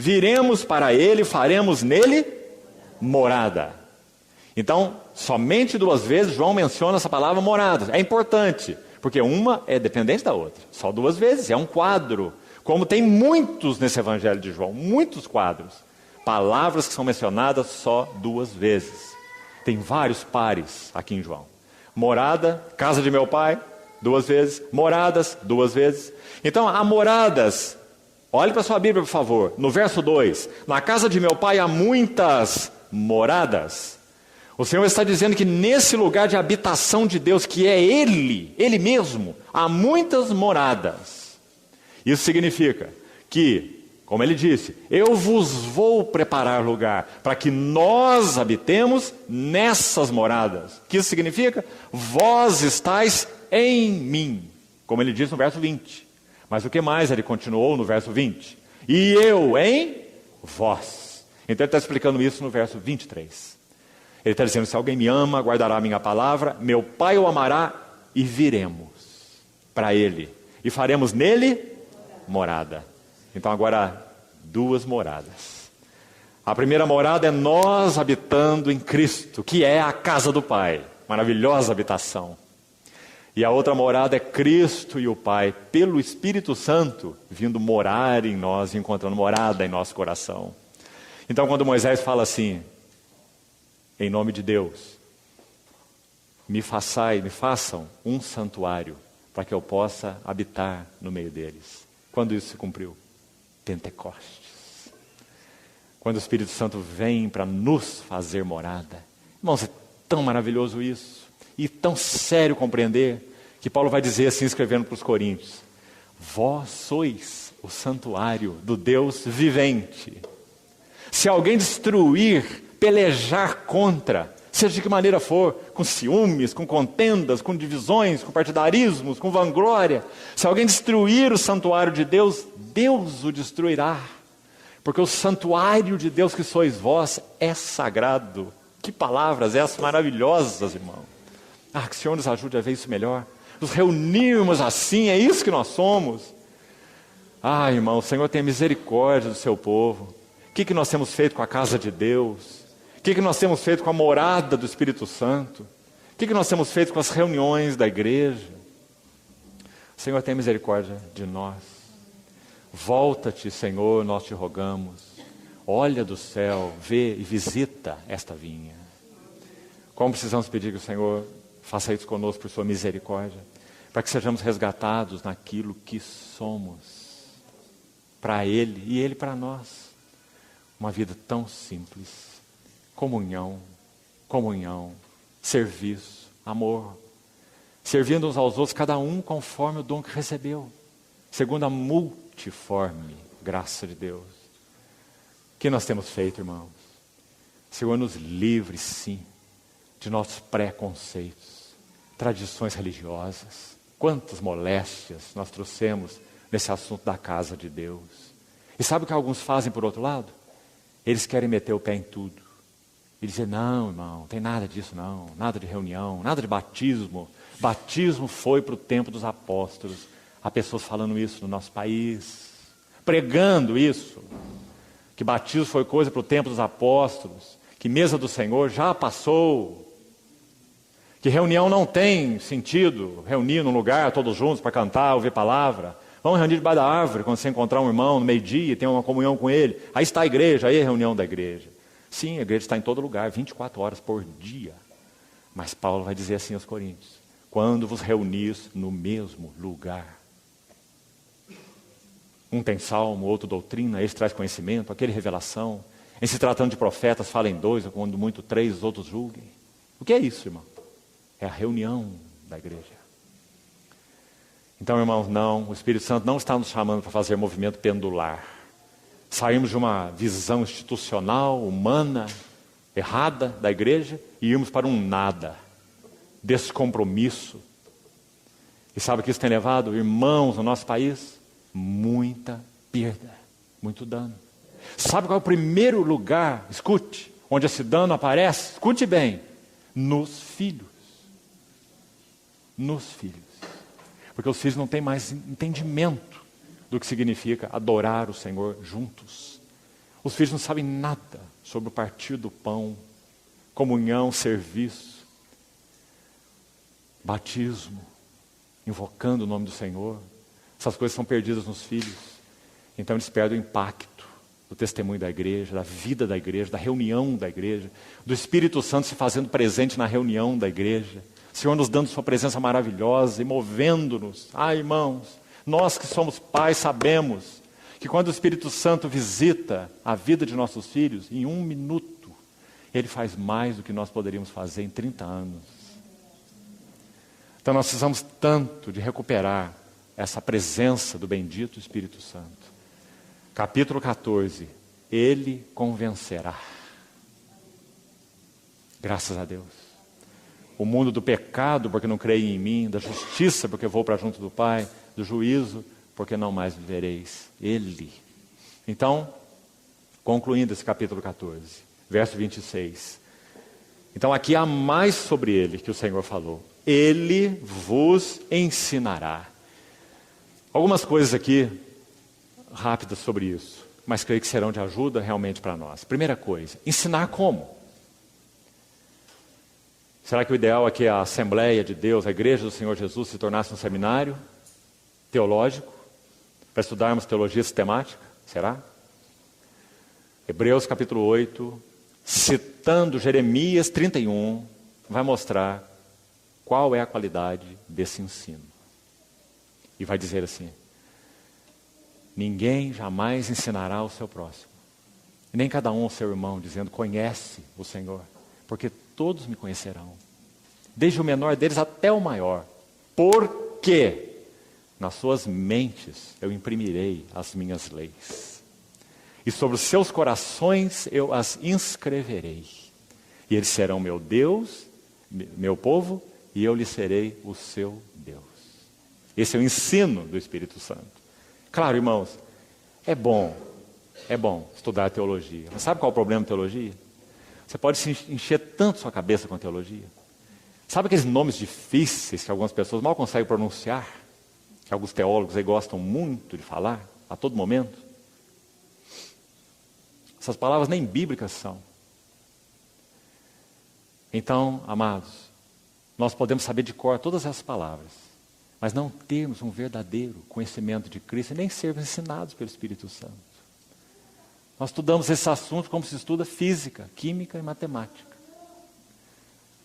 Viremos para ele, faremos nele morada. Então, somente 2 vezes João menciona essa palavra morada. É importante, porque uma é dependente da outra. Só 2 vezes, é um quadro. Como tem muitos nesse evangelho de João, muitos quadros. Palavras que são mencionadas só 2 vezes. Tem vários pares aqui em João. Morada, casa de meu pai, 2 vezes. Moradas, 2 vezes. Então, há moradas. Olhe para a sua Bíblia, por favor. No verso 2. Na casa de meu pai há muitas moradas. O Senhor está dizendo que nesse lugar de habitação de Deus, que é Ele mesmo, há muitas moradas. Isso significa que, como Ele disse, eu vos vou preparar lugar para que nós habitemos nessas moradas. O que isso significa? Vós estáis em mim, como Ele diz no verso 20. Mas o que mais Ele continuou no verso 20? E eu em vós. Então Ele está explicando isso no verso 23. Ele está dizendo, se alguém me ama, guardará a minha palavra, meu Pai o amará e viremos para Ele. E faremos nele morada. Então agora, 2 moradas. A primeira morada é nós habitando em Cristo, que é a casa do Pai. Maravilhosa habitação. E a outra morada é Cristo e o Pai, pelo Espírito Santo, vindo morar em nós, encontrando morada em nosso coração. Então quando Moisés fala assim, em nome de Deus, me façam um santuário, para que eu possa habitar no meio deles. Quando isso se cumpriu? Pentecostes. Quando o Espírito Santo vem para nos fazer morada. Irmãos, é tão maravilhoso isso, e tão sério compreender, que Paulo vai dizer assim, escrevendo para os Coríntios, vós sois o santuário do Deus vivente. Se alguém destruir, pelejar contra, seja de que maneira for, com ciúmes, com contendas, com divisões, com partidarismos, com vanglória, se alguém destruir o santuário de Deus, Deus o destruirá, porque o santuário de Deus que sois vós é sagrado. Que palavras essas maravilhosas, irmão. Que o Senhor nos ajude a ver isso melhor, nos reunirmos assim, é isso que nós somos. Irmão, o Senhor tem misericórdia do seu povo. O que nós temos feito com a casa de Deus? O que nós temos feito com a morada do Espírito Santo? O que nós temos feito com as reuniões da igreja? O Senhor tem misericórdia de nós. Volta-te, Senhor, nós te rogamos. Olha do céu, vê e visita esta vinha. Como precisamos pedir que o Senhor faça isso conosco por sua misericórdia, para que sejamos resgatados naquilo que somos, para Ele e Ele para nós. Uma vida tão simples. Comunhão, serviço, amor, servindo uns aos outros, cada um conforme o dom que recebeu, segundo a multiforme graça de Deus. O que nós temos feito, irmãos? O Senhor nos livre, sim, de nossos preconceitos, tradições religiosas. Quantas moléstias nós trouxemos nesse assunto da casa de Deus. E sabe o que alguns fazem por outro lado? Eles querem meter o pé em tudo. E dizer, não, irmão, não tem nada disso não, nada de reunião, nada de batismo. Batismo foi para o tempo dos apóstolos. Há pessoas falando isso no nosso país, pregando isso, que batismo foi coisa para o tempo dos apóstolos, que mesa do Senhor já passou, que reunião não tem sentido, reunir num lugar todos juntos para cantar, ouvir palavra. Vamos reunir debaixo da árvore, quando você encontrar um irmão no meio-dia, tem uma comunhão com ele. Aí está a igreja, aí é a reunião da igreja. Sim, a igreja está em todo lugar, 24 horas por dia. Mas Paulo vai dizer assim aos Coríntios, quando vos reunis no mesmo lugar. Um tem salmo, outro doutrina, esse traz conhecimento, aquele revelação. Em se tratando de profetas, falem 2, ou quando muito 3, os outros julguem. O que é isso, irmão? É a reunião da igreja. Então, irmãos, o Espírito Santo não está nos chamando para fazer movimento pendular. Sairmos de uma visão institucional, humana, errada da igreja e irmos para um nada, descompromisso. E sabe o que isso tem levado, irmãos, no nosso país? Muita perda, muito dano. Sabe qual é o primeiro lugar, escute, onde esse dano aparece? Escute bem, nos filhos. Nos filhos. Porque os filhos não têm mais entendimento do que significa adorar o Senhor juntos. Os filhos não sabem nada sobre o partir do pão, comunhão, serviço, batismo, invocando o nome do Senhor. Essas coisas são perdidas nos filhos. Então eles perdem o impacto do testemunho da igreja, da vida da igreja, da reunião da igreja, do Espírito Santo se fazendo presente na reunião da igreja. O Senhor nos dando sua presença maravilhosa e movendo-nos. Irmãos, nós que somos pais sabemos que quando o Espírito Santo visita a vida de nossos filhos, em 1 minuto, ele faz mais do que nós poderíamos fazer em 30 anos. Então nós precisamos tanto de recuperar essa presença do bendito Espírito Santo. Capítulo 14, ele convencerá. Graças a Deus. O mundo do pecado, porque não creem em mim, da justiça, porque vou para junto do Pai, do juízo, porque não mais vivereis. Ele. Então, concluindo esse capítulo 14, verso 26. Então aqui há mais sobre ele que o Senhor falou. Ele vos ensinará. Algumas coisas aqui rápidas sobre isso, mas creio que serão de ajuda realmente para nós. Primeira coisa, ensinar como? Será que o ideal é que a Assembleia de Deus, a Igreja do Senhor Jesus, se tornasse um seminário teológico, para estudarmos teologia sistemática? Será? Hebreus capítulo 8, citando Jeremias 31, vai mostrar qual é a qualidade desse ensino. E vai dizer assim: ninguém jamais ensinará o seu próximo, nem cada um o seu irmão, dizendo, conhece o Senhor, porque todos me conhecerão, desde o menor deles até o maior, porque nas suas mentes eu imprimirei as minhas leis, e sobre os seus corações eu as inscreverei, e eles serão meu Deus, meu povo, e eu lhes serei o seu Deus. Esse é o ensino do Espírito Santo. Claro, irmãos, é bom estudar teologia. Mas sabe qual é o problema da teologia? Você pode se encher tanto sua cabeça com a teologia. Sabe aqueles nomes difíceis que algumas pessoas mal conseguem pronunciar? Que alguns teólogos aí gostam muito de falar, a todo momento? Essas palavras nem bíblicas são. Então, amados, nós podemos saber de cor todas essas palavras, mas não termos um verdadeiro conhecimento de Cristo e nem sermos ensinados pelo Espírito Santo. Nós estudamos esses assuntos como se estuda física, química e matemática.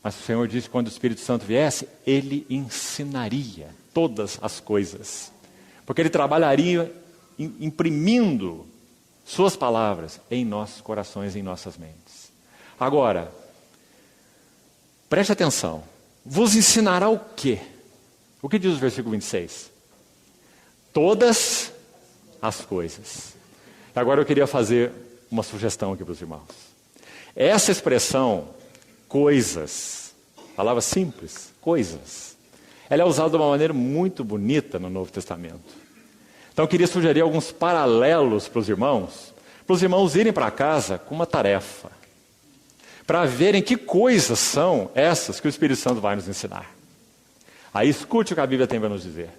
Mas o Senhor disse que quando o Espírito Santo viesse, Ele ensinaria todas as coisas. Porque Ele trabalharia imprimindo Suas palavras em nossos corações, em nossas mentes. Agora, preste atenção. Vos ensinará o quê? O que diz o versículo 26? Todas as coisas. Agora eu queria fazer uma sugestão aqui para os irmãos. Essa expressão, coisas, palavra simples, coisas, ela é usada de uma maneira muito bonita no Novo Testamento. Então eu queria sugerir alguns paralelos para os irmãos irem para casa com uma tarefa, para verem que coisas são essas que o Espírito Santo vai nos ensinar. Aí escute o que a Bíblia tem para nos dizer.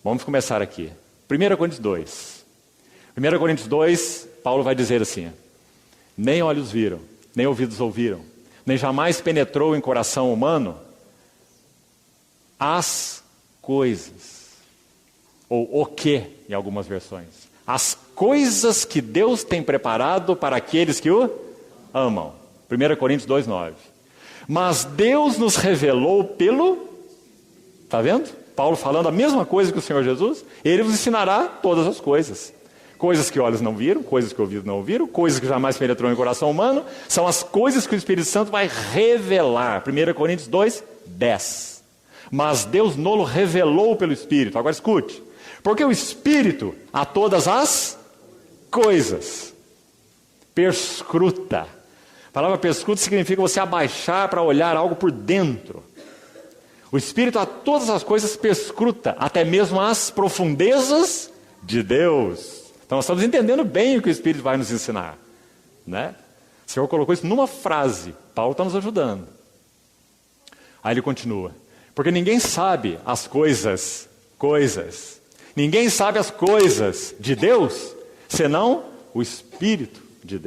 Vamos começar aqui. 1 Coríntios 2. 1 Coríntios 2, Paulo vai dizer assim: nem olhos viram, nem ouvidos ouviram, nem jamais penetrou em coração humano as coisas, ou o que, em algumas versões, as coisas que Deus tem preparado para aqueles que o amam. 1 Coríntios 2:9. Mas Deus nos revelou pelo... Está vendo? Paulo falando a mesma coisa que o Senhor Jesus. Ele vos ensinará todas as coisas. Coisas que olhos não viram, coisas que ouvidos não ouviram, coisas que jamais penetrou em coração humano. São as coisas que o Espírito Santo vai revelar. 1 Coríntios 2:10. Mas Deus nolo revelou pelo Espírito. Agora escute. Porque o Espírito a todas as coisas perscruta. A palavra perscruta significa você abaixar para olhar algo por dentro. O Espírito a todas as coisas perscruta, até mesmo as profundezas de Deus. Então nós estamos entendendo bem o que o Espírito vai nos ensinar, né? O Senhor colocou isso numa frase. Paulo está nos ajudando. Aí ele continua. Porque ninguém sabe as coisas. Ninguém sabe as coisas de Deus, senão o Espírito de Deus.